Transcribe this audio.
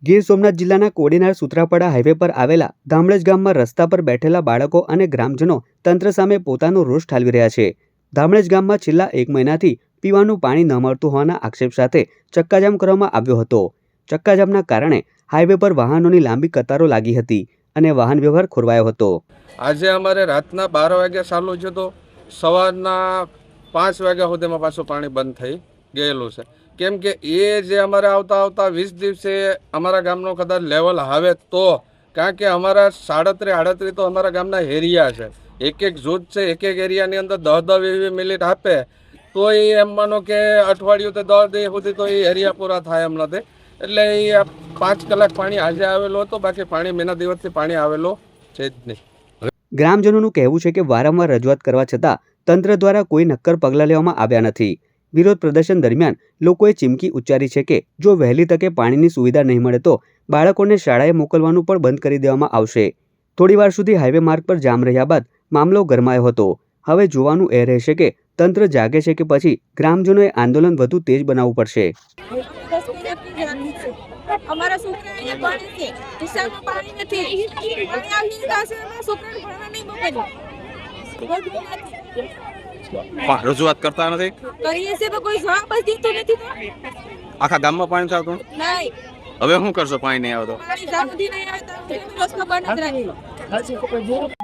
ગીર સોમનાથ જિલ્લાના કોડીનાર સુત્રાપાડા હાઈવે પર આવેલા ધામળજ ગામમાં રસ્તા પર બેઠેલા બાળકો અને ગ્રામજનો તંત્ર સામે પોતાનો રોષ ઠાલવી રહ્યા છે। ધામળજ ગામમાં છેલ્લા 1 મહિનાથી પીવાનું પાણી ન મળતું હોવાના આક્ષેપ સાથે ચક્કાજામ કરવામાં આવ્યો હતો। ચક્કાજામના કારણે હાઈવે પર વાહનોની લાંબી કતારો લાગી હતી અને વાહન વ્યવહાર ખોરવાયો હતો। આજે અમારે રાતના 12 વાગ્યા ચાલુ છે તો સવારના 5 વાગ્યા સુધીમાં પાછું પાણી બંધ થઈ ગયેલું છે। કેમ કે એ જે અમારે આવતા 20 દિવસે અમારા ગામનો કદાચ લેવલ આવે તો, કારણ કે અમારા 37 તો અમારા ગામના એરિયા છે, એક જૂથ છે, એક એરિયાની અંદર 10-20 મિનિટ આપે તો એ એમ માનો કે અઠવાડિયું તો 10 દિવસ સુધી તો એ એરિયા પૂરા થાય એમ નથી। એટલે એ 5 કલાક પાણી આજે આવેલો હતો, બાકી પાણી મહિના દિવસથી પાણી આવેલો છે જ નહીં। ગ્રામજનોનું કહેવું છે કે વારંવાર રજૂઆત કરવા છતાં તંત્ર દ્વારા કોઈ નક્કર પગલાં લેવામાં આવ્યા નથી। વિરોધ પ્રદર્શન દરમિયાન લોકોએ ચીમકી ઉચ્ચારી છે કે જો વહેલી તકે પાણીની સુવિધા નહીં મળે તો બાળકોને શાળાએ મોકલવાનું પણ બંધ કરી દેવામાં આવશે। થોડીવાર સુધી હાઈવે માર્ગ પર જામ રહ્યા બાદ મામલો ગરમાયો હતો। હવે જોવાનું એ રહેશે કે તંત્ર જાગે છે કે પછી ગ્રામજનોએ આંદોલન વધુ તેજ બનાવવું પડશે। અમારા છોકરા અહીંયા ભણે છે, દિશામાં પાણી નથી, છોકરાને ભણવા નહીં મોકલે। રજૂઆત કરતા નથી, કરીએ છે તો કોઈ જવાબ જ દીધો નથી। તો આખા ગામમાં પાણી આવતું નહીં, હવે શું કરશો? પાણી નહીં આવતો, પાણી જ્યાં સુધી નહીં આવે ત્યાં સુધી રસ્તો બંધ જ રાખી।